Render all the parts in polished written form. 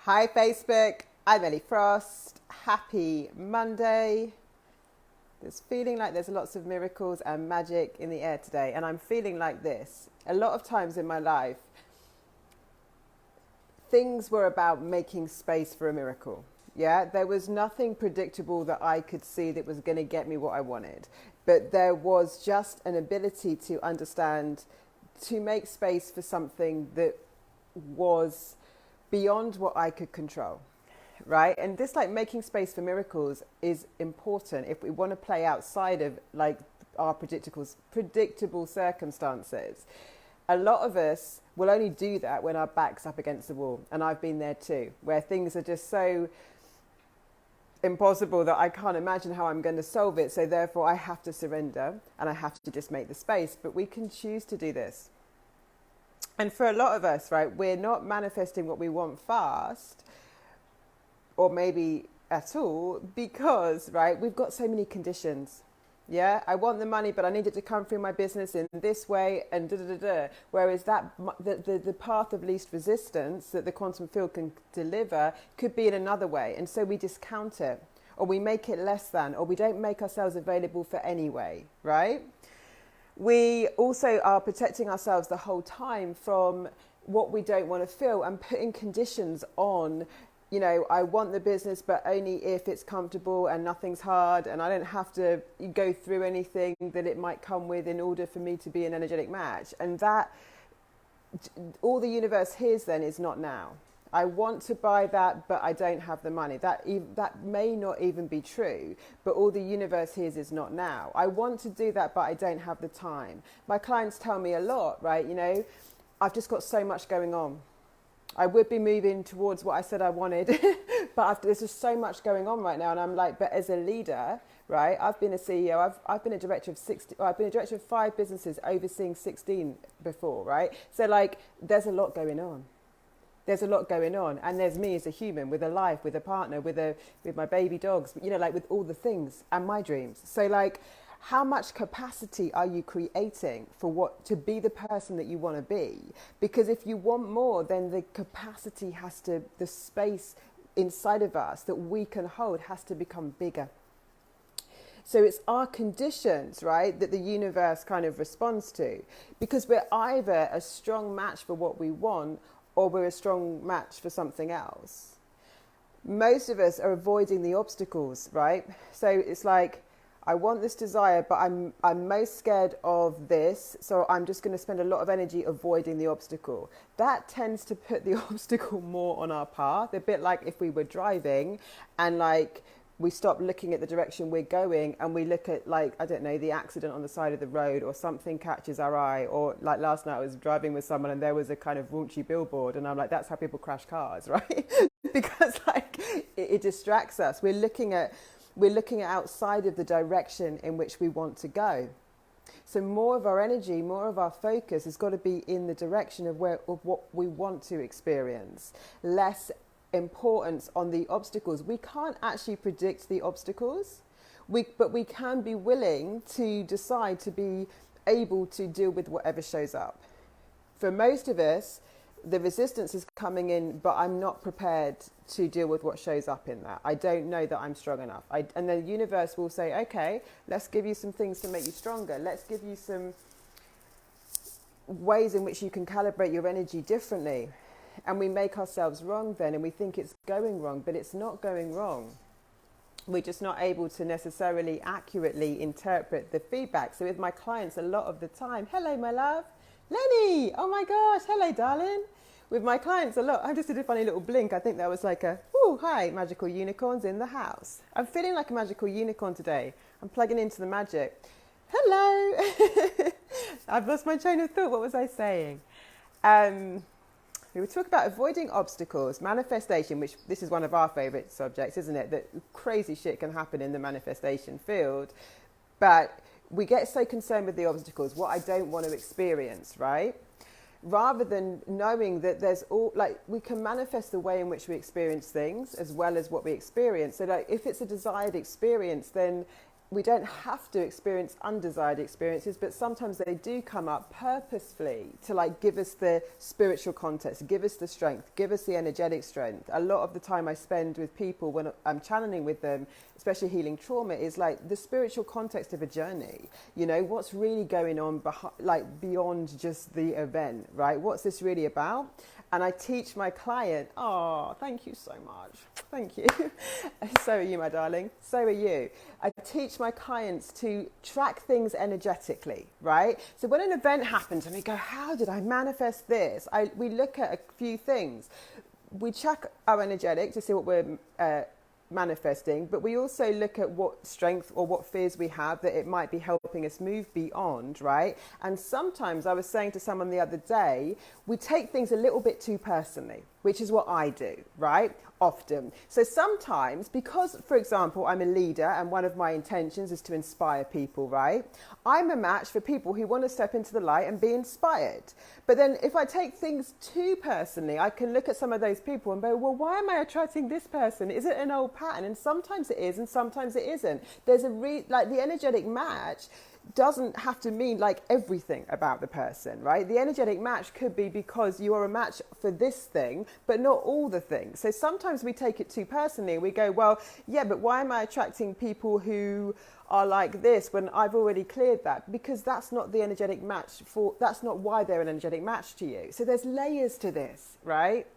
Hi Facebook, I'm Ellie Frost. Happy Monday. There's feeling like there's lots of miracles and magic in the air today, and I'm feeling like this. A lot of times in my life, things were about making space for a miracle. Yeah, there was nothing predictable that I could see that was going to get me what I wanted, but there was just an ability to understand, to make space for something that was beyond what I could control, right? And this, like, making space for miracles is important if we want to play outside of like our predictable circumstances. A lot of us will only do that when our back's up against the wall, and I've been there too, where things are just so impossible that I can't imagine how I'm going to solve it, so therefore I have to surrender and I have to just make the space. But we can choose to do this. And for a lot of us, right, we're not manifesting what we want fast, or maybe at all, because, right, we've got so many conditions. Yeah, I want the money, but I need it to come through my business in this way, and da da da da. Whereas the path of least resistance that the quantum field can deliver could be in another way, and so we discount it, or we make it less than, or we don't make ourselves available for any way, right? We also are protecting ourselves the whole time from what we don't want to feel, and putting conditions on. You know, I want the business, but only if it's comfortable and nothing's hard, and I don't have to go through anything that it might come with in order for me to be an energetic match. And that, all the universe hears then is not now. I want to buy that, but I don't have the money. That may not even be true, but all the universe hears is not now. I want to do that, but I don't have the time. My clients tell me a lot, right? You know, I've just got so much going on. I would be moving towards what I said I wanted, but there's just so much going on right now. And I'm like, but as a leader, right, I've been a CEO, I've been a director of 60, I've been a director of 5 businesses, overseeing 16 before, right? So like, there's a lot going on. There's a lot going on, and there's me as a human with a life, with a partner, with my baby dogs, you know, like with all the things and my dreams. So like, how much capacity are you creating for what to be the person that you want to be? Because if you want more, then the capacity has to, the space inside of us that we can hold has to become bigger. So it's our conditions, right, that the universe kind of responds to, because we're either a strong match for what we want, or we're a strong match for something else. Most of us are avoiding the obstacles, right? So it's like, I want this desire, but I'm most scared of this, so I'm just going to spend a lot of energy avoiding the obstacle. That tends to put the obstacle more on our path, a bit like if we were driving and like we stop looking at the direction we're going and we look at, like, I don't know, the accident on the side of the road, or something catches our eye, or like last night I was driving with someone and there was a kind of raunchy billboard, and I'm like, that's how people crash cars, right? Because like it distracts us. We're looking outside of the direction in which we want to go. So more of our energy, more of our focus has got to be in the direction of what we want to experience. Less importance on the obstacles. We can't actually predict the obstacles, but we can be willing to decide to be able to deal with whatever shows up. For most of us, the resistance is coming in, but I'm not prepared to deal with what shows up in that. I don't know that I'm strong enough. And the universe will say, okay, let's give you some things to make you stronger. Let's give you some ways in which you can calibrate your energy differently. And we make ourselves wrong then, and we think it's going wrong, but it's not going wrong. We're just not able to necessarily accurately interpret the feedback. So with my clients, a lot of the time, hello, my love. Lenny, oh my gosh, hello, darling. With my clients a lot, I just did a funny little blink. I think that was like a, oh, hi, magical unicorns in the house. I'm feeling like a magical unicorn today. I'm plugging into the magic. Hello. I've lost my train of thought. What was I saying? We were talking about avoiding obstacles, manifestation, which this is one of our favourite subjects, isn't it? That crazy shit can happen in the manifestation field. But we get so concerned with the obstacles, what I don't want to experience, right? Rather than knowing that there's all, like, we can manifest the way in which we experience things as well as what we experience. So like, if it's a desired experience, then we don't have to experience undesired experiences, but sometimes they do come up purposefully to like give us the spiritual context, give us the strength, give us the energetic strength. A lot of the time I spend with people when I'm channeling with them, especially healing trauma, is like the spiritual context of a journey. You know, what's really going on like beyond just the event, right? What's this really about? And I teach my client, oh, thank you so much. Thank you. So are you, my darling. So are you. I teach my clients to track things energetically, right? So when an event happens and we go, how did I manifest this? We look at a few things. We check our energetic to see what we're manifesting, but we also look at what strength or what fears we have that it might be helping us move beyond, right? And sometimes, I was saying to someone the other day, we take things a little bit too personally, which is what I do, right? Often. So sometimes, because, for example, I'm a leader and one of my intentions is to inspire people, right? I'm a match for people who want to step into the light and be inspired. But then if I take things too personally, I can look at some of those people and go, well, why am I attracting this person? Is it an old pattern? And sometimes it is and sometimes it isn't. There's like the energetic match doesn't have to mean like everything about the person, right? The energetic match could be because you are a match for this thing, but not all the things. So sometimes we take it too personally. We go, well, yeah, but why am I attracting people who are like this when I've already cleared that? Because that's not the energetic match that's not why they're an energetic match to you. So there's layers to this, right?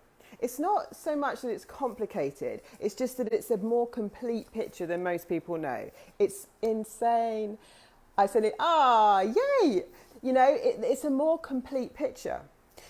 It's not so much that it's complicated. It's just that it's a more complete picture than most people know. It's insane. I said it, yay! You know, it's a more complete picture.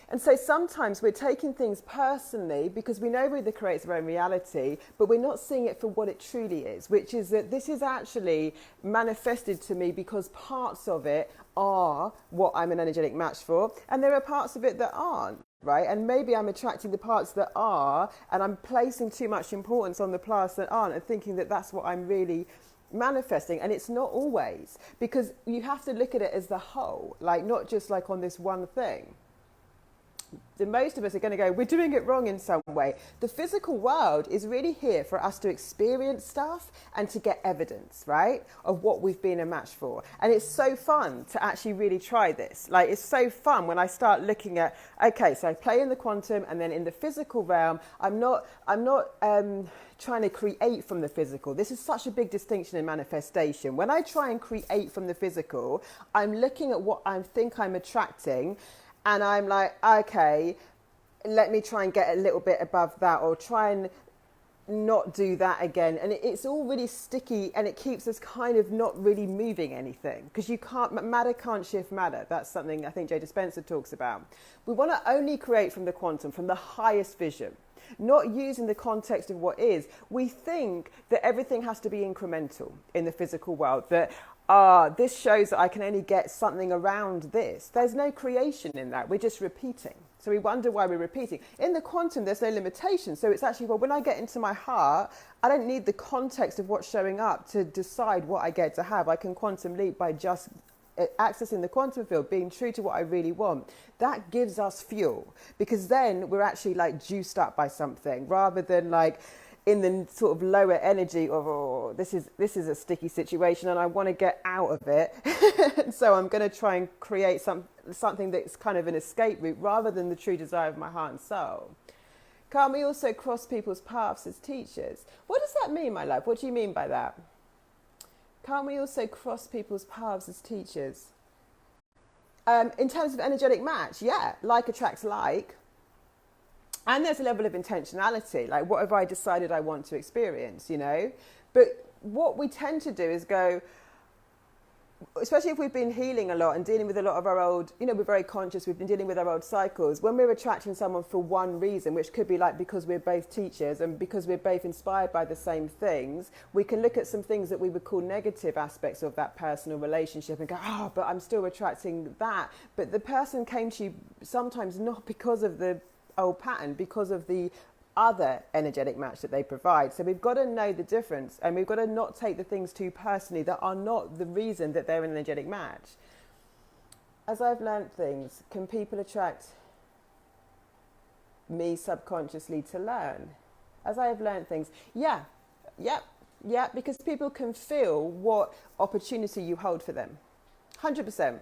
And so sometimes we're taking things personally because we know we're the creator of our own reality, but we're not seeing it for what it truly is, which is that this is actually manifested to me because parts of it are what I'm an energetic match for, and there are parts of it that aren't. Right? And maybe I'm attracting the parts that are, and I'm placing too much importance on the parts that aren't and thinking that that's what I'm really manifesting. And it's not always, because you have to look at it as the whole, like not just like on this one thing. The most of us are going to go, we're doing it wrong in some way. The physical world is really here for us to experience stuff and to get evidence, right, of what we've been a match for. And it's so fun to actually really try this. Like, it's so fun when I start looking at, okay, so I play in the quantum, and then in the physical realm, I'm not trying to create from the physical. This is such a big distinction in manifestation. When I try and create from the physical, I'm looking at what I think I'm attracting, and I'm like, okay, let me try and get a little bit above that, or try and not do that again. And it's all really sticky, and it keeps us kind of not really moving anything, because matter can't shift matter. That's something I think Joe Dispenza talks about. We want to only create from the quantum, from the highest vision, not using the context of what is. We think that everything has to be incremental in the physical world, that this shows that I can only get something around this. There's no creation in that. We're just repeating. So we wonder why we're repeating. In the quantum, there's no limitation. So it's actually, well, when I get into my heart, I don't need the context of what's showing up to decide what I get to have. I can quantum leap by just accessing the quantum field, being true to what I really want. That gives us fuel, because then we're actually like juiced up by something, rather than like in the sort of lower energy of, oh, this is a sticky situation and I want to get out of it. So I'm going to try and create something that's kind of an escape route, rather than the true desire of my heart and soul. Can't we also cross people's paths as teachers? What does that mean, my love? What do you mean by that? Can't we also cross people's paths as teachers? In terms of energetic match, yeah, like attracts like. And there's a level of intentionality, like what have I decided I want to experience, you know? But what we tend to do is go, especially if we've been healing a lot and dealing with a lot of our old, you know, we're very conscious, we've been dealing with our old cycles. When we're attracting someone for one reason, which could be like because we're both teachers and because we're both inspired by the same things, we can look at some things that we would call negative aspects of that personal relationship and go, but I'm still attracting that. But the person came to you sometimes not because of the old pattern, because of the other energetic match that they provide. So we've got to know the difference, and we've got to not take the things too personally that are not the reason that they're an energetic match. As I've learned things, can people attract me subconsciously to learn? As I have learned things, yeah, Yeah, because people can feel what opportunity you hold for them. 100%.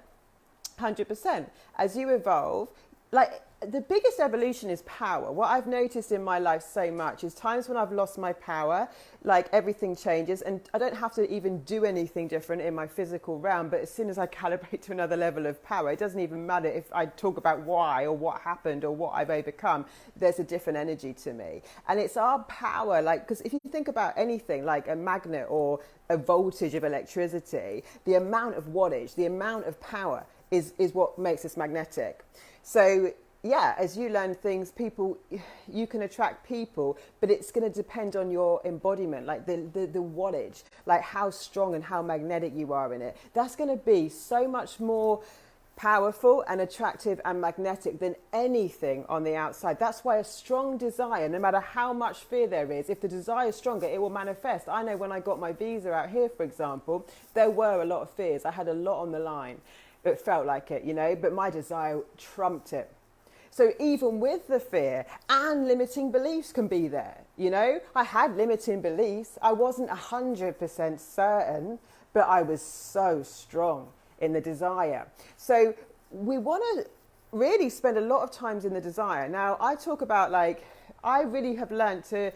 100%. As you evolve, like the biggest evolution is power. What I've noticed in my life so much is times when I've lost my power, like everything changes, and I don't have to even do anything different in my physical realm. But as soon as I calibrate to another level of power, it doesn't even matter if I talk about why or what happened or what I've overcome. There's a different energy to me. And it's our power, like, because if you think about anything like a magnet or a voltage of electricity, the amount of wattage, the amount of power is what makes us magnetic. So yeah, as you learn things, people, you can attract people, but it's going to depend on your embodiment, like the wattage, like how strong and how magnetic you are in it. That's going to be so much more powerful and attractive and magnetic than anything on the outside. That's why a strong desire, no matter how much fear there is, if the desire is stronger, it will manifest. I know when I got my visa out here, for example, there were a lot of fears. I had a lot on the line. It felt like it, you know, but my desire trumped it. So even with the fear, and limiting beliefs can be there, you know. I had limiting beliefs. I wasn't 100% certain, but I was so strong in the desire. So we want to really spend a lot of times in the desire. Now, I talk about, like, I really have learned to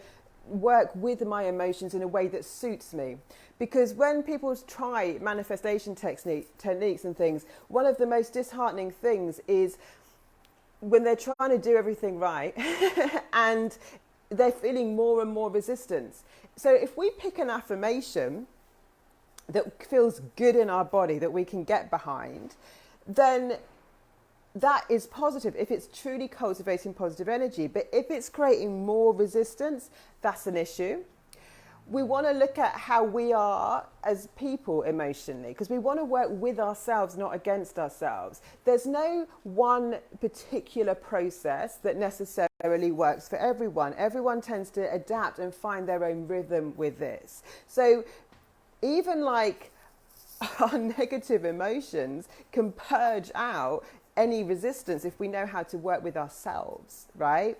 work with my emotions in a way that suits me. Because when people try manifestation techniques and things, one of the most disheartening things is when they're trying to do everything right and they're feeling more and more resistance. So if we pick an affirmation that feels good in our body, that we can get behind, then that is positive if it's truly cultivating positive energy. But if it's creating more resistance, that's an issue. We want to look at how we are as people emotionally, because we want to work with ourselves, not against ourselves. There's no one particular process that necessarily works for everyone. Everyone tends to adapt and find their own rhythm with this. So even like our negative emotions can purge out any resistance if we know how to work with ourselves, right?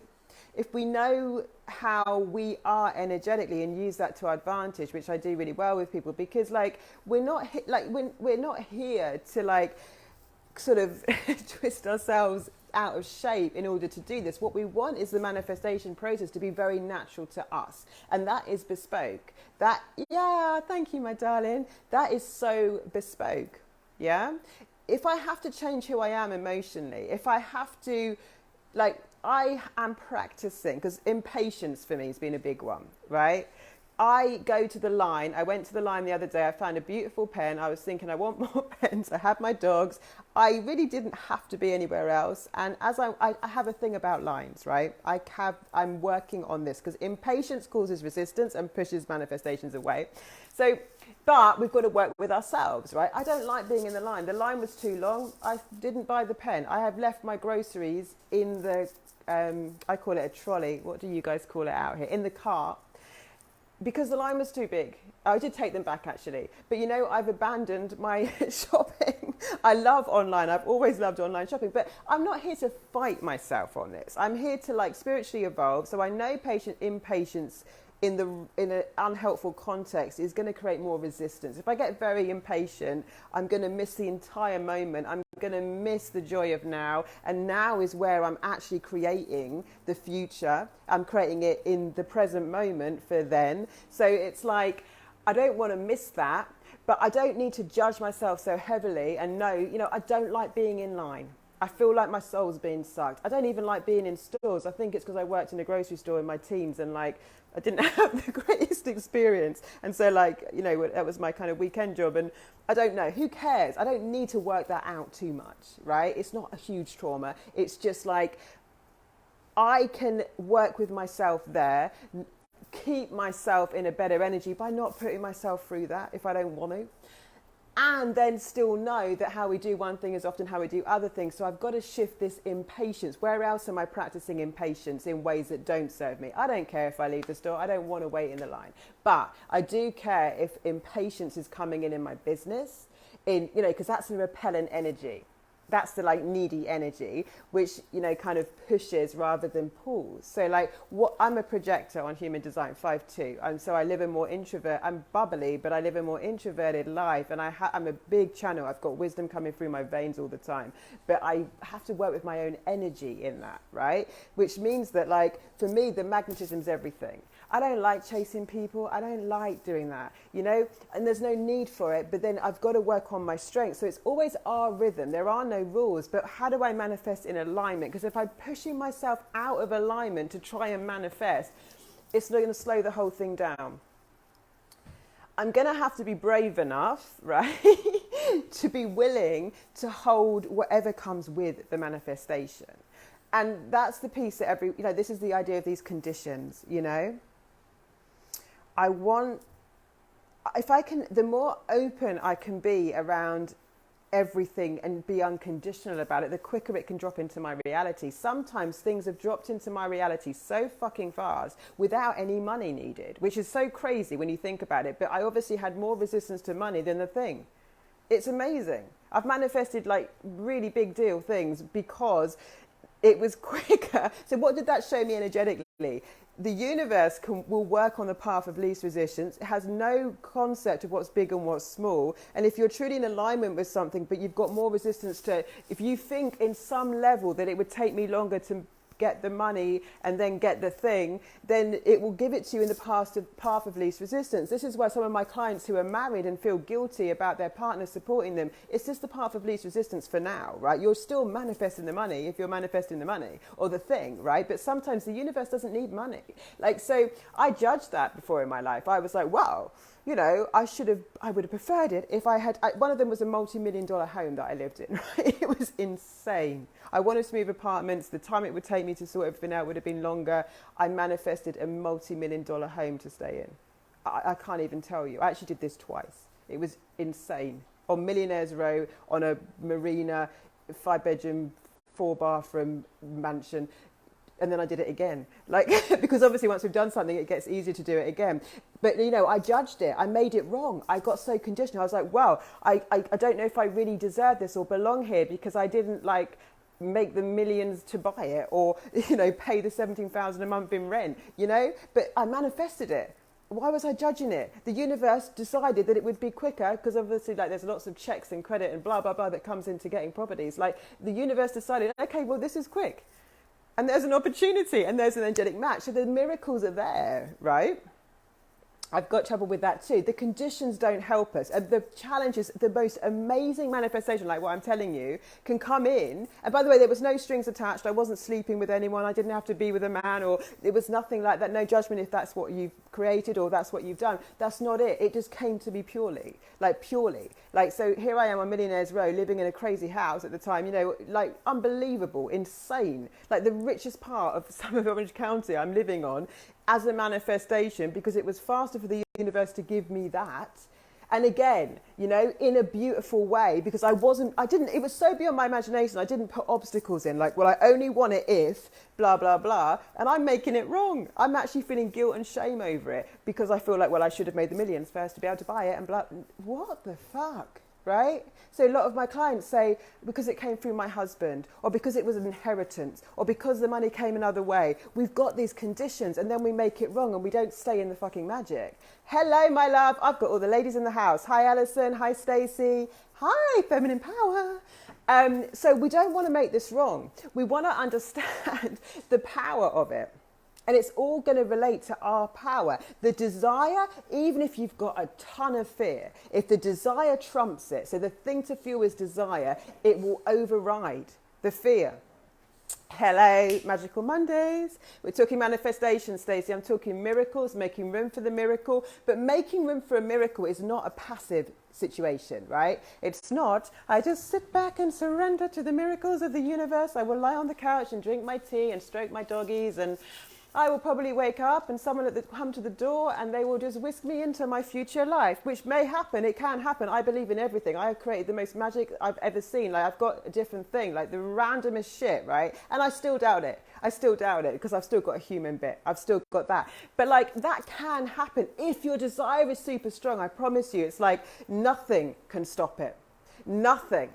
If we know how we are energetically and use that to our advantage, which I do really well with people, because like we're not here to like sort of twist ourselves out of shape in order to do this. What we want is the manifestation process to be very natural to us, and that is bespoke. That, yeah, thank you, my darling. That is so bespoke. Yeah. If I have to change who I am emotionally, if I have to, like, I am practicing, because impatience for me has been a big one, right? I go to the line. I went to the line the other day. I found a beautiful pen. I was thinking, I want more pens. I had my dogs. I really didn't have to be anywhere else. And as I have a thing about lines, right? I'm working on this because impatience causes resistance and pushes manifestations away. So, but we've got to work with ourselves, right? I don't like being in the line. The line was too long. I didn't buy the pen. I have left my groceries in the, I call it a trolley. What do you guys call it out here? In the car. Because the line was too big. I did take them back actually. But you know, I've abandoned my shopping. I love online. I've always loved online shopping. But I'm not here to fight myself on this. I'm here to like spiritually evolve. So I know impatience in an unhelpful context is going to create more resistance. If I get very impatient, I'm going to miss the entire moment. I'm going to miss the joy of now. And now is where I'm actually creating the future. I'm creating it in the present moment for then. So it's like, I don't want to miss that, but I don't need to judge myself so heavily and know, you know, I don't like being in line. I feel like my soul's being sucked. I don't even like being in stores. I think it's because I worked in a grocery store in my teens and like I didn't have the greatest experience. And so like, you know, that was my kind of weekend job. And I don't know, who cares? I don't need to work that out too much, right? It's not a huge trauma. It's just like, I can work with myself there, keep myself in a better energy by not putting myself through that if I don't want to. And then still know that how we do one thing is often how we do other things. So I've got to shift this impatience. Where else am I practicing impatience in ways that don't serve me? I don't care if I leave the store. I don't want to wait in the line. But I do care if impatience is coming in my business, you know, because that's a repellent energy. that's the like needy energy, which, you know, kind of pushes rather than pulls. So like what, I'm a projector on Human Design 5-2. So I live a more introvert, I'm bubbly, but I live a more introverted life. And I'm a big channel. I've got wisdom coming through my veins all the time, but I have to work with my own energy in that, right? Which means that like, for me, the magnetism's everything. I don't like chasing people. I don't like doing that, you know, and there's no need for it. But then I've got to work on my strengths. So it's always our rhythm. There are no rules, but how do I manifest in alignment? Because if I'm pushing myself out of alignment to try and manifest, it's going to slow the whole thing down. I'm going to have to be brave enough, right, to be willing to hold whatever comes with the manifestation. And that's the piece that you know, this is the idea of these conditions, you know. I want, if I can, the more open I can be around everything and be unconditional about it, the quicker it can drop into my reality. Sometimes things have dropped into my reality so fucking fast without any money needed, which is so crazy when you think about it. But I obviously had more resistance to money than the thing. It's amazing. I've manifested like really big deal things because it was quicker. So what did that show me energetically? The universe will work on the path of least resistance. It has no concept of what's big and what's small. And if you're truly in alignment with something, but you've got more resistance to, if you think in some level that it would take me longer to get the money and then get the thing, then it will give it to you in the path of least resistance. This is why some of my clients who are married and feel guilty about their partner supporting them, it's just the path of least resistance for now, right? You're still manifesting the money if you're manifesting the money or the thing, right? But sometimes the universe doesn't need money. Like, so I judged that before in my life. I was like, wow, you know, I would have preferred it if one of them was a multi-million-dollar home that I lived in, right? It was insane. I wanted to move apartments. The time it would take me to sort everything out would have been longer. I manifested a multi-million-dollar home to stay in. I can't even tell you. I actually did this twice. It was insane. On Millionaires Row, on a marina, 5-bedroom, 4-bathroom mansion. And then I did it again. Like, because obviously once we've done something, it gets easier to do it again. But, you know, I judged it. I made it wrong. I got so conditioned. I was like, well, I don't know if I really deserve this or belong here because I didn't, like, make the millions to buy it or, you know, pay the $17,000 a month in rent, you know. But I manifested it. Why was I judging it? The universe decided that it would be quicker because obviously, like, there's lots of checks and credit and blah, blah, blah that comes into getting properties. Like, the universe decided, okay, well, this is quick. And there's an opportunity and there's an angelic match. So the miracles are there, right? I've got trouble with that too. The conditions don't help us. And the challenges, the most amazing manifestation, like what I'm telling you, can come in. And by the way, there was no strings attached. I wasn't sleeping with anyone. I didn't have to be with a man, or it was nothing like that. No judgment if that's what you've created or that's what you've done. That's not it. It just came to me purely. Like, so here I am on Millionaires Row, living in a crazy house at the time, you know, like unbelievable, insane. Like the richest part of some of Orange County I'm living on as a manifestation, because it was faster for the universe to give me that. And again, you know, in a beautiful way, because it was so beyond my imagination. I didn't put obstacles in, like, well, I only want it if blah, blah, blah. And I'm making it wrong. I'm actually feeling guilt and shame over it because I feel like, well, I should have made the millions first to be able to buy it and blah. What the fuck? Right? So a lot of my clients say, because it came through my husband, or because it was an inheritance, or because the money came another way, we've got these conditions and then we make it wrong and we don't stay in the fucking magic. Hello, my love. I've got all the ladies in the house. Hi, Alison. Hi, Stacey. Hi, Feminine Power. So we don't want to make this wrong. We want to understand the power of it. And it's all going to relate to our power. The desire, even if you've got a ton of fear, if the desire trumps it, so the thing to feel is desire, it will override the fear. Hello, Magical Mondays. We're talking manifestation, Stacey. I'm talking miracles, making room for the miracle. But making room for a miracle is not a passive situation, right? It's not, I just sit back and surrender to the miracles of the universe. I will lie on the couch and drink my tea and stroke my doggies, and I will probably wake up and someone will come to the door and they will just whisk me into my future life, which may happen. It can happen. I believe in everything. I have created the most magic I've ever seen. Like, I've got a different thing, like the randomest shit, right? And I still doubt it. Because I've still got a human bit. I've still got that. But like, that can happen if your desire is super strong. I promise you, it's like nothing can stop it. Nothing.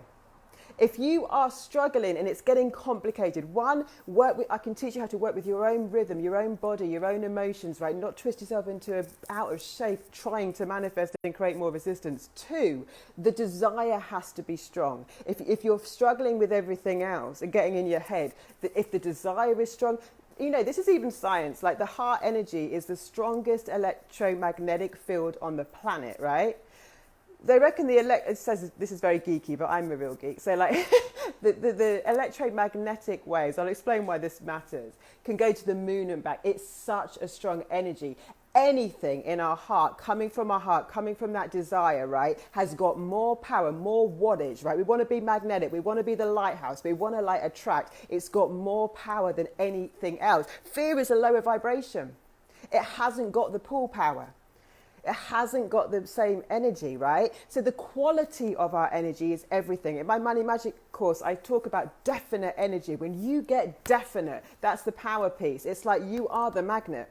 If you are struggling and it's getting complicated, I can teach you how to work with your own rhythm, your own body, your own emotions, right? Not twist yourself into out of shape trying to manifest and create more resistance. 2, the desire has to be strong. If you're struggling with everything else and getting in your head, if the desire is strong, this is even science. Like the heart energy is the strongest electromagnetic field on the planet, right? They reckon it says this is very geeky, but I'm a real geek. So like the electromagnetic waves, I'll explain why this matters, can go to the moon and back. It's such a strong energy. Anything in our heart, coming from our heart, coming from that desire, right, has got more power, more wattage, right? We want to be magnetic. We want to be the lighthouse. We want to like attract. It's got more power than anything else. Fear is a lower vibration. It hasn't got the pull power. It hasn't got the same energy, right? So the quality of our energy is everything. In my Money Magic course, I talk about definite energy. When you get definite, that's the power piece. It's like you are the magnet.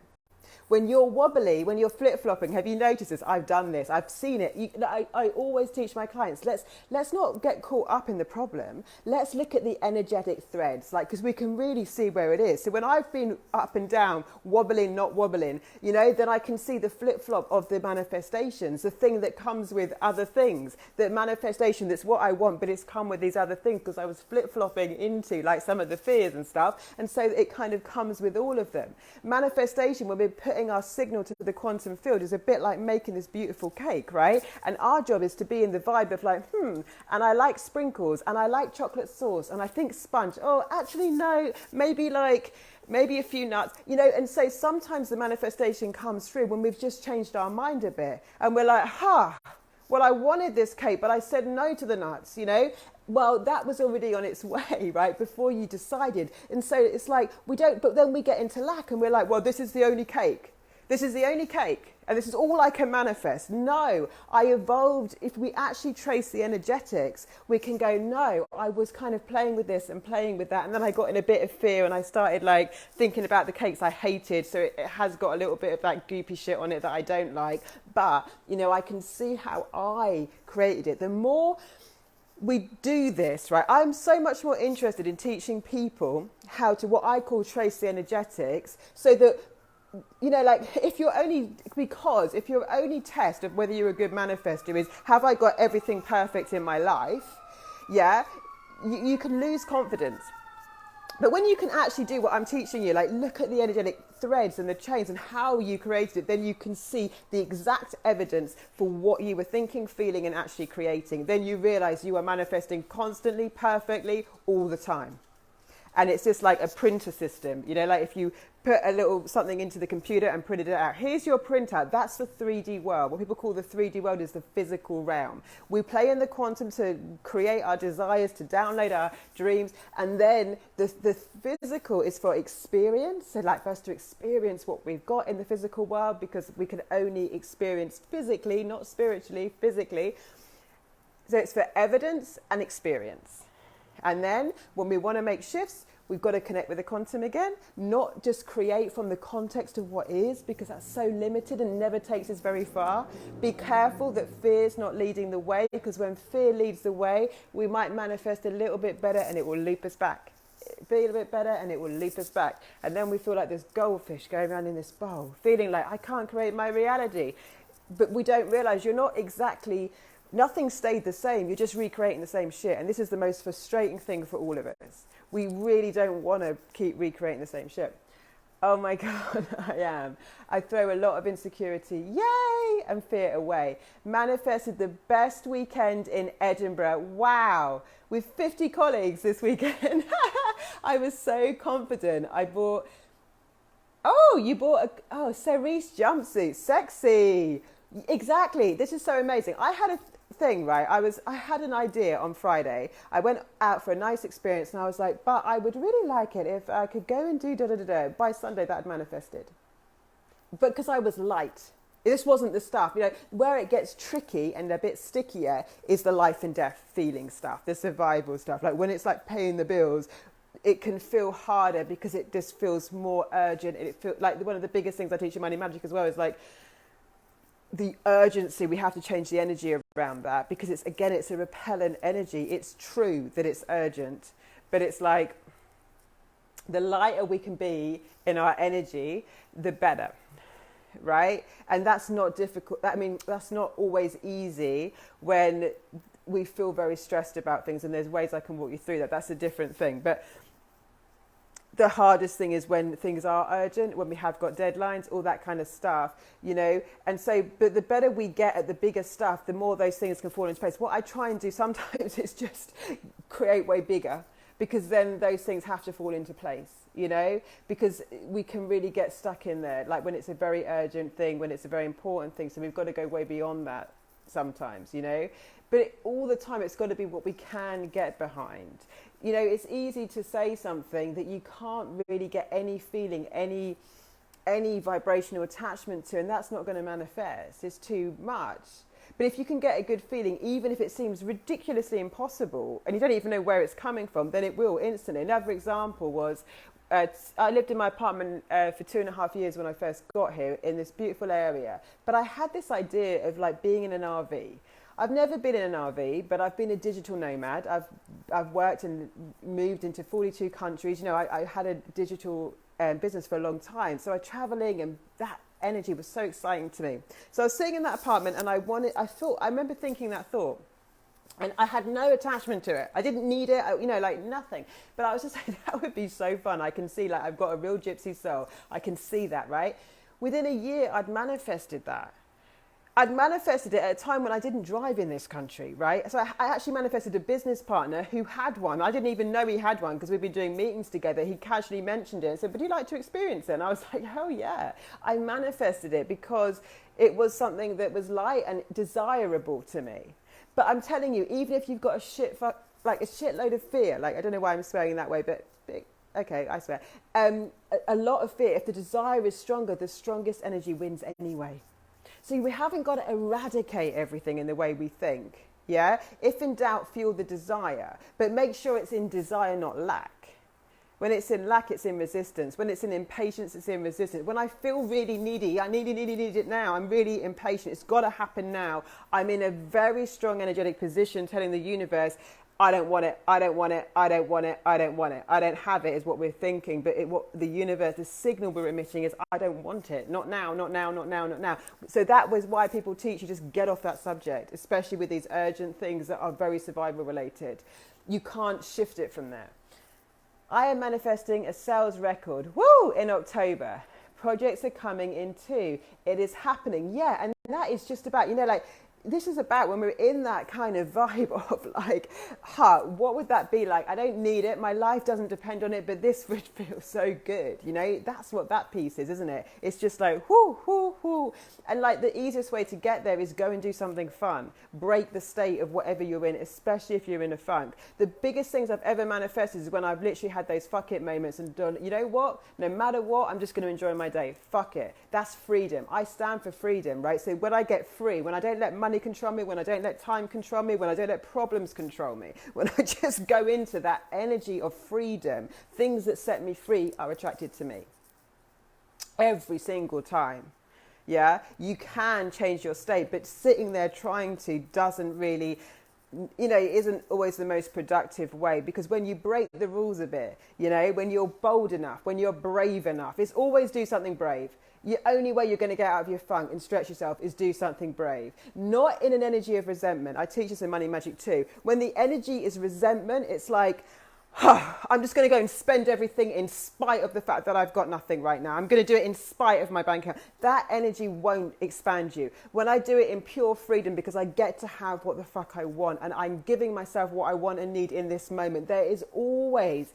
When you're wobbly, when you're flip-flopping, have you noticed this? I've done this. I've seen it. I always teach my clients, let's not get caught up in the problem. Let's look at the energetic threads, because we can really see where it is. So when I've been up and down, wobbling, not wobbling, then I can see the flip-flop of the manifestations, the thing that comes with other things, the manifestation that's what I want, but it's come with these other things because I was flip-flopping into some of the fears and stuff. And so it kind of comes with all of them. Manifestation, when we're putting our signal to the quantum field, is a bit like making this beautiful cake, right? And our job is to be in the vibe of and I like sprinkles and I like chocolate sauce and I think sponge. Oh, actually no, maybe a few nuts, and so sometimes the manifestation comes through when we've just changed our mind a bit and we're like, well, I wanted this cake, but I said no to the nuts, Well, that was already on its way, right, before you decided. And so it's like but then we get into lack and we're like, well, this is the only cake. This is the only cake. And this is all I can manifest. No, I evolved. If we actually trace the energetics, we can go, no, I was kind of playing with this and playing with that. And then I got in a bit of fear and I started thinking about the cakes I hated. So it has got a little bit of that goopy shit on it that I don't like. But, I can see how I created it. The more we do this, right? I'm so much more interested in teaching people how to what I call trace the energetics, so that if your only test of whether you're a good manifestor is, have I got everything perfect in my life? Yeah, you can lose confidence. But when you can actually do what I'm teaching you, look at the energetic threads and the chains and how you created it, then you can see the exact evidence for what you were thinking, feeling, and actually creating. Then you realize you are manifesting constantly, perfectly, all the time. And it's just like a printer system, if you put a little something into the computer and printed it out. Here's your printout. That's the 3D world. What people call the 3D world is the physical realm. We play in the quantum to create our desires, to download our dreams. And then the physical is for experience. So for us to experience what we've got in the physical world, because we can only experience physically, not spiritually, physically. So it's for evidence and experience. And then when we want to make shifts, we've got to connect with the quantum again, not just create from the context of what is, because that's so limited and never takes us very far. Be careful that fear's not leading the way, because when fear leads the way, we might manifest a little bit better and it will loop us back. Be a little bit better and it will leap us back. And then we feel like this goldfish going around in this bowl, feeling like I can't create my reality. But we don't realize you're not exactly... Nothing stayed the same. You're just recreating the same shit. And this is the most frustrating thing for all of us. We really don't want to keep recreating the same shit. Oh my God, I am. I throw a lot of insecurity, yay, and fear away. Manifested the best weekend in Edinburgh. Wow. With 50 colleagues this weekend. I was so confident. I bought... Oh, you bought a... Cerise jumpsuit. Sexy. Exactly. This is so amazing. I had a thing, right? I had an idea on Friday. I went out for a nice experience and I was like, but I would really like it if I could go and do da-da-da-da. By Sunday that had manifested. But because I was light. This wasn't the stuff, where it gets tricky and a bit stickier is the life and death feeling stuff, the survival stuff. When it's paying the bills, it can feel harder because it just feels more urgent. And it feels like one of the biggest things I teach in Money Magic as well is the urgency, we have to change the energy around that, because it's, again, it's a repellent energy. It's true that it's urgent, but it's like, the lighter we can be in our energy, the better, right? And that's not difficult. I mean, that's not always easy when we feel very stressed about things, and there's ways I can walk you through that. That's a different thing. But the hardest thing is when things are urgent, when we have got deadlines, all that kind of stuff, you know. And so, but the better we get at the bigger stuff, the more those things can fall into place. What I try and do sometimes is just create way bigger, because then those things have to fall into place, you know, because we can really get stuck in there, like when it's a very urgent thing, when it's a very important thing. So we've got to go way beyond that sometimes, you know. But all the time, it's got to be what we can get behind. You know, it's easy to say something that you can't really get any feeling, any vibrational attachment to, and that's not going to manifest. It's too much. But if you can get a good feeling, even if it seems ridiculously impossible and you don't even know where it's coming from, then it will instantly. Another example was, I lived in my apartment for 2.5 years when I first got here in this beautiful area. But I had this idea of like being in an RV. I've never been in an RV, but I've been a digital nomad. I've worked and moved into 42 countries. You know, I had a digital business for a long time. So I'm traveling, and that energy was so exciting to me. So I was sitting in that apartment, and I remember thinking that thought, and I had no attachment to it. I didn't need it, you know, like nothing. But I was just like, that would be so fun. I can see, like, I've got a real gypsy soul. I can see that, right? Within a year, I'd manifested that. I'd manifested it at a time when I didn't drive in this country, right? So I actually manifested a business partner who had one. I didn't even know he had one because we'd been doing meetings together. He casually mentioned it and said, "Would you like to experience it?" And I was like, hell yeah. I manifested it because it was something that was light and desirable to me. But I'm telling you, even if you've got a shitload of fear, like, I don't know why I'm swearing that way, but okay, I swear. A lot of fear, if the desire is stronger, the strongest energy wins anyway. So we haven't got to eradicate everything in the way we think, yeah? If in doubt, fuel the desire, but make sure it's in desire, not lack. When it's in lack, it's in resistance. When it's in impatience, it's in resistance. When I feel really needy, I need it now. I'm really impatient. It's got to happen now. I'm in a very strong energetic position telling the universe, I don't want it, I don't want it, I don't want it, I don't want it. I don't have it is what we're thinking, but what the universe, the signal we're emitting is, I don't want it, not now, not now, not now, not now. So that was why people teach you just get off that subject, especially with these urgent things that are very survival related. You can't shift it from there. I am manifesting a sales record, in October. Projects are coming in too. It is happening, yeah, and that is just about, you know, like, this is about when we're in that kind of vibe of like, what would that be like? I don't need it. My life doesn't depend on it, but this would feel so good. You know, that's what that piece is, isn't it? It's just like, whoo, whoo, whoo. And like the easiest way to get there is go and do something fun. Break the state of whatever you're in, especially if you're in a funk. The biggest things I've ever manifested is when I've literally had those fuck it moments and done, you know what? No matter what, I'm just going to enjoy my day. Fuck it. That's freedom. I stand for freedom, right? So when I get free, when I don't let money control me, when I don't let time control me, when I don't let problems control me, when I just go into that energy of freedom, things that set me free are attracted to me. Every single time. Yeah, you can change your state, but sitting there trying to doesn't really, you know, isn't always the most productive way, because when you break the rules a bit, you know, when you're bold enough, when you're brave enough, it's always do something brave. The only way you're going to get out of your funk and stretch yourself is do something brave. Not in an energy of resentment. I teach this in Money Magic too. When the energy is resentment, it's like, I'm just going to go and spend everything in spite of the fact that I've got nothing right now. I'm going to do it in spite of my bank account. That energy won't expand you. When I do it in pure freedom, because I get to have what the fuck I want and I'm giving myself what I want and need in this moment, there is always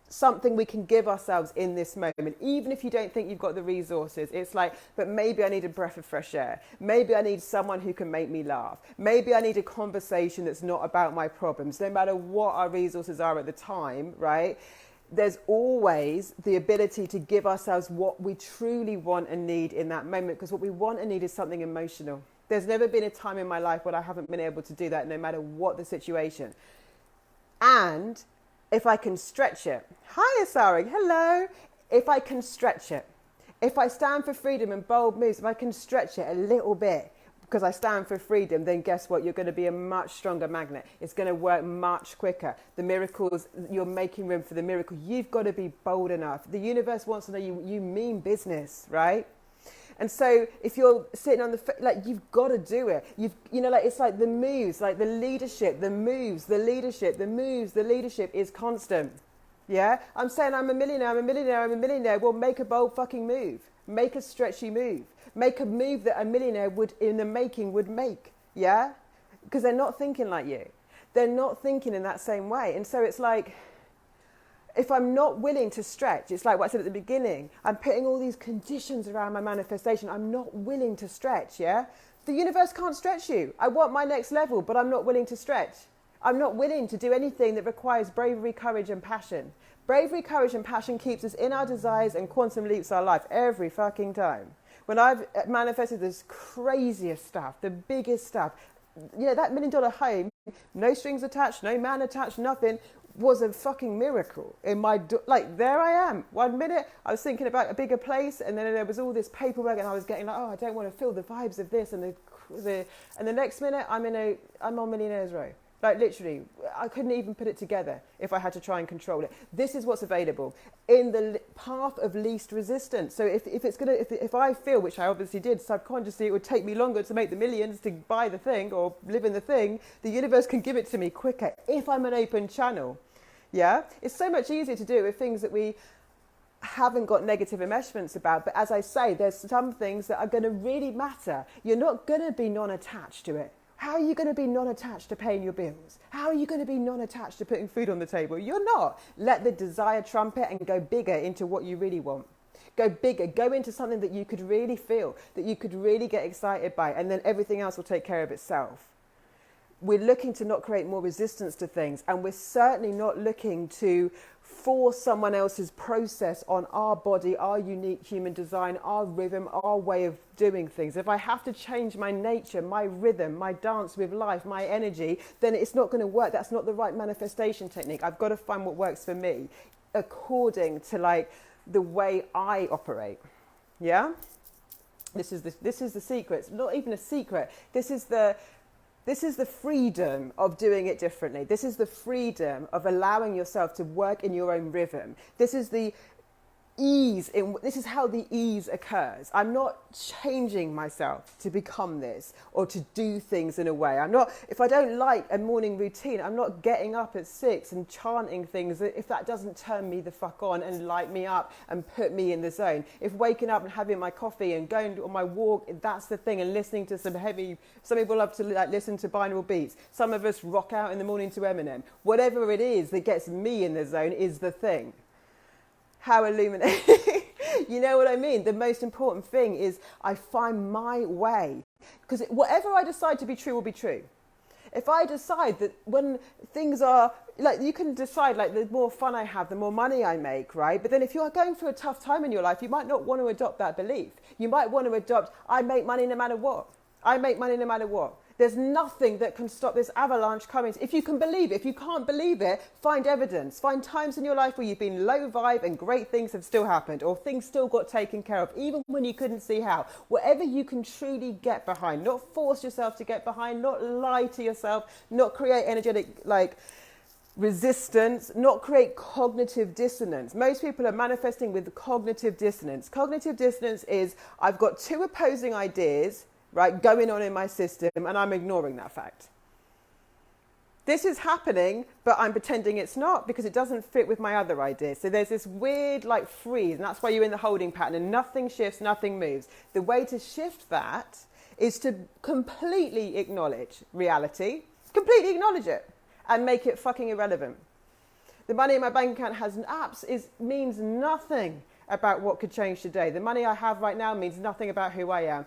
something we can give ourselves in this moment, even if you don't think you've got the resources. It's like, but maybe I need a breath of fresh air. Maybe I need someone who can make me laugh. Maybe I need a conversation that's not about my problems. No matter what our resources are at the time, right? There's always the ability to give ourselves what we truly want and need in that moment, because what we want and need is something emotional. There's never been a time in my life when I haven't been able to do that, no matter what the situation. And if I can stretch it, hi Asari, hello. If I can stretch it, if I stand for freedom and bold moves, if I can stretch it a little bit, because I stand for freedom, then guess what? You're going to be a much stronger magnet. It's going to work much quicker. The miracles, you're making room for the miracle. You've got to be bold enough. The universe wants to know you mean business, right? And so if you're sitting on like, you've got to do it. It's like the moves, like the leadership, the moves, the leadership, the moves, the leadership is constant. Yeah? I'm saying I'm a millionaire. Well, make a bold fucking move. Make a stretchy move. Make a move that a millionaire would make. Yeah? Because they're not thinking like you. They're not thinking in that same way. And so it's like, if I'm not willing to stretch, it's like what I said at the beginning. I'm putting all these conditions around my manifestation. I'm not willing to stretch, yeah? The universe can't stretch you. I want my next level, but I'm not willing to stretch. I'm not willing to do anything that requires bravery, courage, and passion. Bravery, courage, and passion keeps us in our desires and quantum leaps our life every fucking time. When I've manifested this craziest stuff, the biggest stuff, that $1 million home, no strings attached, no man attached, nothing, was a fucking miracle. There I am. 1 minute I was thinking about a bigger place, and then there was all this paperwork, and I was getting like, oh, I don't want to feel the vibes of this, and the next minute I'm on Millionaires Row. Like literally, I couldn't even put it together if I had to try and control it. This is what's available in the path of least resistance. So if I feel, which I obviously did subconsciously, it would take me longer to make the millions to buy the thing or live in the thing, the universe can give it to me quicker if I'm an open channel. Yeah, it's so much easier to do with things that we haven't got negative enmeshments about. But as I say, there's some things that are going to really matter. You're not going to be non-attached to it. How are you going to be non-attached to paying your bills? How are you going to be non-attached to putting food on the table? You're not. Let the desire trump it and go bigger into what you really want. Go bigger. Go into something that you could really feel, that you could really get excited by, and then everything else will take care of itself. We're looking to not create more resistance to things, and we're certainly not looking to force someone else's process on our body, our unique human design, our rhythm, our way of doing things. If I have to change my nature, my rhythm, my dance with life, my energy, then it's not going to work. That's not the right manifestation technique. I've got to find what works for me according to the way I operate. Yeah? This is the secret. It's not even a secret. This is the freedom of doing it differently. This is the freedom of allowing yourself to work in your own rhythm. This is the ease. This is how the ease occurs. I'm not changing myself to become this or to do things in a way. If I don't like a morning routine, I'm not getting up at 6 and chanting things if that doesn't turn me the fuck on and light me up and put me in the zone. If waking up and having my coffee and going on my walk, that's the thing, and listening to some people love to listen to binaural beats. Some of us rock out in the morning to Eminem. Whatever it is that gets me in the zone is the thing. How illuminating. You know what I mean? The most important thing is I find my way. Because whatever I decide to be true will be true. If I decide that when things are, you can decide, the more fun I have, the more money I make, right? But then if you're going through a tough time in your life, you might not want to adopt that belief. You might want to adopt, I make money no matter what. I make money no matter what. There's nothing that can stop this avalanche coming. If you can believe it, if you can't believe it, find evidence. Find times in your life where you've been low vibe and great things have still happened, or things still got taken care of, even when you couldn't see how. Whatever you can truly get behind, not force yourself to get behind, not lie to yourself, not create energetic, resistance, not create cognitive dissonance. Most people are manifesting with cognitive dissonance. Cognitive dissonance is, I've got two opposing ideas, right, going on in my system, and I'm ignoring that fact. This is happening, but I'm pretending it's not because it doesn't fit with my other ideas. So there's this weird freeze, and that's why you're in the holding pattern and nothing shifts, nothing moves. The way to shift that is to completely acknowledge reality, completely acknowledge it, and make it fucking irrelevant. The money in my bank account means nothing about what could change today. The money I have right now means nothing about who I am.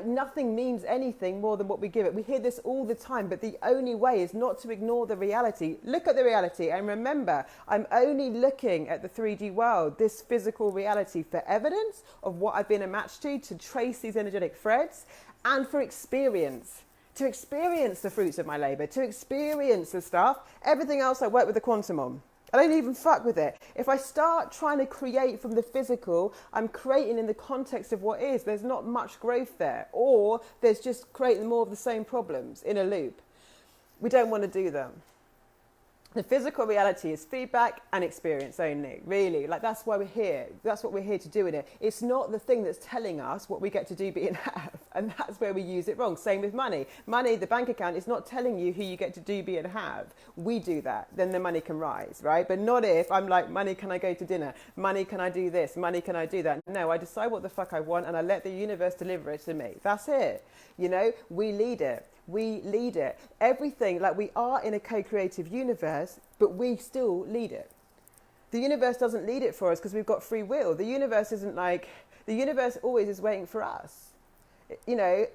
Nothing means anything more than what we give it. We hear this all the time, but the only way is not to ignore the reality. Look at the reality and remember, I'm only looking at the 3D world, this physical reality, for evidence of what I've been a match to trace these energetic threads, and for experience. To experience the fruits of my labor, to experience the stuff. Everything else I work with the quantum on. I don't even fuck with it. If I start trying to create from the physical, I'm creating in the context of what is. There's not much growth there. Or there's just creating more of the same problems in a loop. We don't want to do them. The physical reality is feedback and experience only, really. Like, that's why we're here. That's what we're here to do in it. It's not the thing that's telling us what we get to do, be, and have. And that's where we use it wrong. Same with money. Money, the bank account, is not telling you who you get to do, be, and have. We do that. Then the money can rise, right? But not if I'm like, money, can I go to dinner? Money, can I do this? Money, can I do that? No, I decide what the fuck I want and I let the universe deliver it to me. That's it. You know, we lead it. We lead it. Everything, like, we are in a co-creative universe, but we still lead it. The universe doesn't lead it for us because we've got free will. The universe isn't like, the universe always is waiting for us, you know,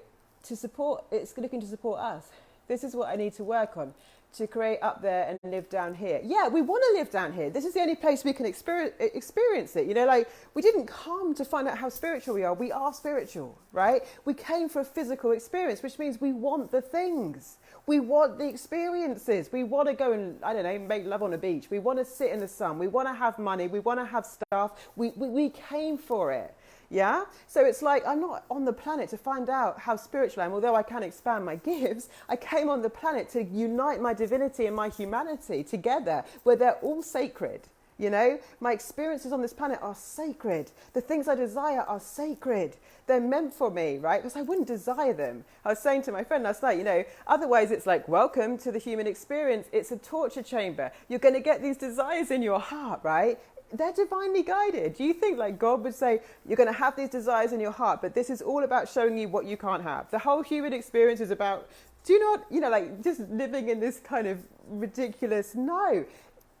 to support, it's looking to support us. This is what I need to work on, to create up there and live down here. Yeah, we want to live down here. This is the only place we can experience it. You know, like, we didn't come to find out how spiritual we are. We are spiritual, right? We came for a physical experience, which means we want the things. We want the experiences. We want to go and, I don't know, make love on a beach. We want to sit in the sun. We want to have money. We want to have stuff. We came for it. Yeah? So it's like, I'm not on the planet to find out how spiritual I am, although I can expand my gifts. I came on the planet to unite my divinity and my humanity together, where they're all sacred. You know, my experiences on this planet are sacred. The things I desire are sacred. They're meant for me, right? Because I wouldn't desire them. I was saying to my friend last night, you know, otherwise it's like, welcome to the human experience. It's a torture chamber. You're going to get these desires in your heart, right? They're divinely guided. Do you think like God would say, you're going to have these desires in your heart, but this is all about showing you what you can't have? The whole human experience is about, do not, you know, like just living in this kind of ridiculous, no.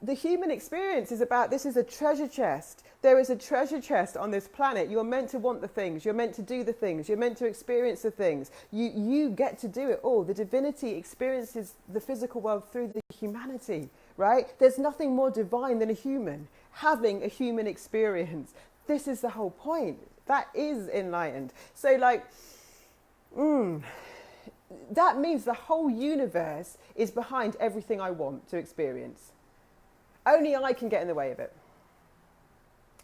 The human experience is about, this is a treasure chest. There is a treasure chest on this planet. You're meant to want the things. You're meant to do the things. You're meant to experience the things. You get to do it all. The divinity experiences the physical world through the humanity, right? There's nothing more divine than a human having a human experience. This is the whole point. That is enlightened. So like, that means the whole universe is behind everything I want to experience. Only I can get in the way of it.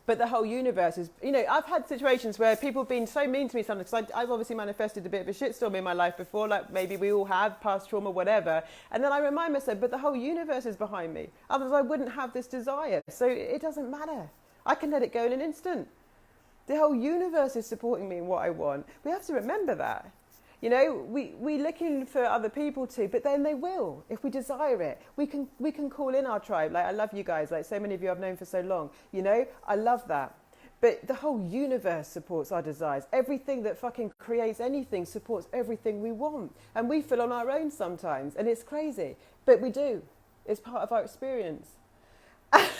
But the whole universe is, you know, I've had situations where people have been so mean to me sometimes, because I've obviously manifested a bit of a shitstorm in my life before, like maybe we all have, past trauma, whatever. And then I remind myself, but the whole universe is behind me. Otherwise I wouldn't have this desire. So it doesn't matter. I can let it go in an instant. The whole universe is supporting me in what I want. We have to remember that. You know, we're looking for other people to, but then they will, if we desire it. We can call in our tribe. Like, I love you guys, like so many of you I've known for so long. You know, I love that. But the whole universe supports our desires. Everything that fucking creates anything supports everything we want. And we feel on our own sometimes, and it's crazy. But we do. It's part of our experience.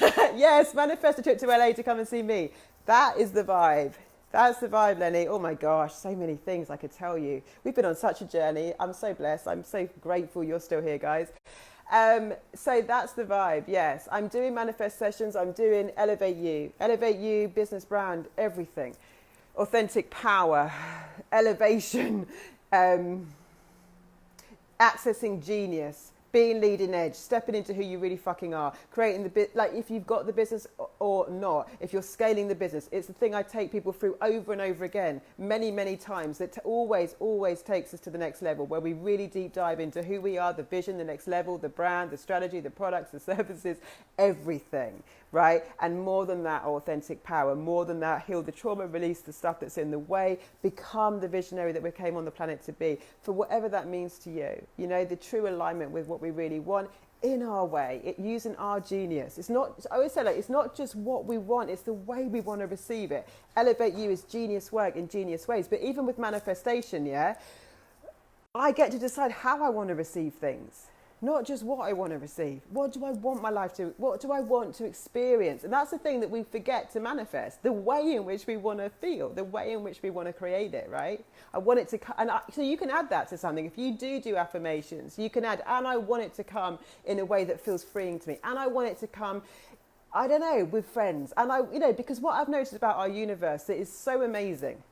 Yes, manifest a trip to LA to come and see me. That is the vibe. That's the vibe, Lenny. Oh my gosh, so many things I could tell you. We've been on such a journey. I'm so blessed. I'm so grateful you're still here, guys. So that's the vibe, yes. I'm doing manifest sessions. I'm doing Elevate You, business brand, everything. Authentic power, elevation, accessing genius, being leading edge, stepping into who you really fucking are, creating the bit, like if you've got the business or not, if you're scaling the business, it's the thing I take people through over and over again, many, many times, that always takes us to the next level, where we really deep dive into who we are, the vision, the next level, the brand, the strategy, the products, the services, everything, right? And more than that, authentic power, more than that, heal the trauma, release the stuff that's in the way, become the visionary that we came on the planet to be, for whatever that means to you. You know, the true alignment with what we really want in our way, using our genius. It's not, I always say, like, it's not just what we want, it's the way we want to receive it. Elevate You is genius work in genius ways. But even with manifestation, yeah, I get to decide how I want to receive things. Not just what I want to receive. What do I want my life to, what do I want to experience? And that's the thing that we forget to manifest. The way in which we want to feel, the way in which we want to create it, right? I want it to come, so you can add that to something. If you do affirmations, you can add, and I want it to come in a way that feels freeing to me. And I want it to come, I don't know, with friends. And I, you know, because what I've noticed about our universe that is so amazing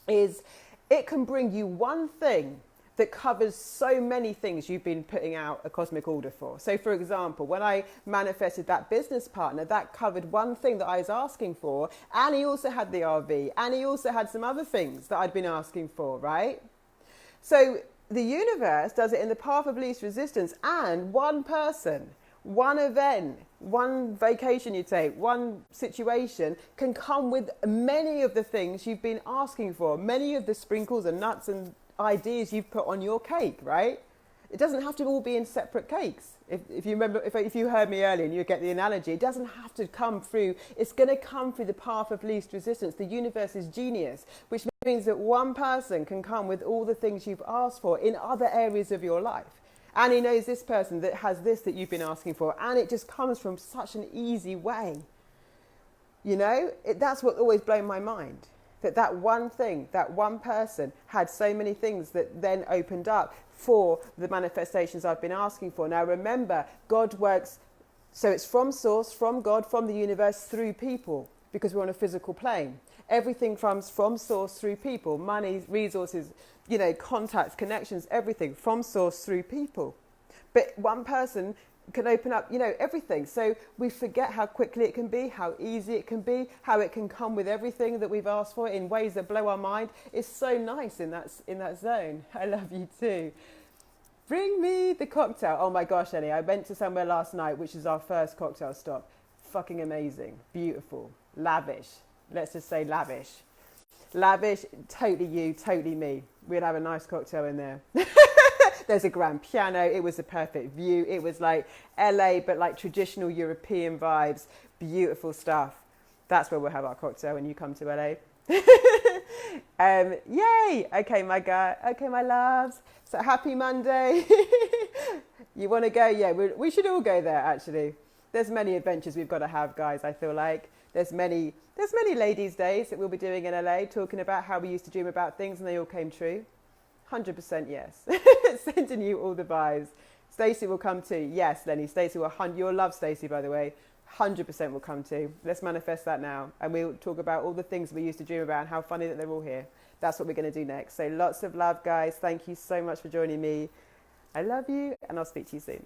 is it can bring you one thing that covers so many things you've been putting out a cosmic order for. So for example, when I manifested that business partner, that covered one thing that I was asking for, and he also had the RV, and he also had some other things that I'd been asking for, right? So the universe does it in the path of least resistance, and one person, one event, one vacation you take, one situation can come with many of the things you've been asking for, many of the sprinkles and nuts and ideas you've put on your cake, right? It doesn't have to all be in separate cakes. If you remember, if you heard me earlier and you get the analogy, it doesn't have to come through. It's going to come through the path of least resistance. The universe is genius, which means that one person can come with all the things you've asked for in other areas of your life. And he knows this person that has this that you've been asking for. And it just comes from such an easy way. You know, that's what always blown my mind. That one thing, that one person had so many things that then opened up for the manifestations I've been asking for. Now remember, God works, so it's from source, from God, from the universe, through people, because we're on a physical plane. Everything comes from source through people, money, resources, you know, contacts, connections, everything from source through people. But one person can open up, you know, everything. So we forget how quickly it can be, how easy it can be, how it can come with everything that we've asked for in ways that blow our mind. It's so nice in that zone. I love you too. Bring me the cocktail. Oh my gosh, Ellie, I went to somewhere last night, which is our first cocktail stop. Fucking amazing, beautiful, lavish. Let's just say lavish. Lavish, totally you, totally me. We'd have a nice cocktail in there. There's a grand piano. It was a perfect view. It was like LA, but like traditional European vibes. Beautiful stuff. That's where we'll have our cocktail when you come to LA. Yay. Okay, my guy. Okay, my loves. So happy Monday. You want to go? Yeah, we should all go there, actually. There's many adventures we've got to have, guys, I feel like. There's many ladies' days that we'll be doing in LA, talking about how we used to dream about things and they all came true. 100% yes. Sending you all the vibes. Stacey will come too. Yes, Lenny. Stacey will. You'll love Stacey, by the way. 100% will come too. Let's manifest that now. And we'll talk about all the things we used to dream about and how funny that they're all here. That's what we're going to do next. So lots of love, guys. Thank you so much for joining me. I love you, and I'll speak to you soon.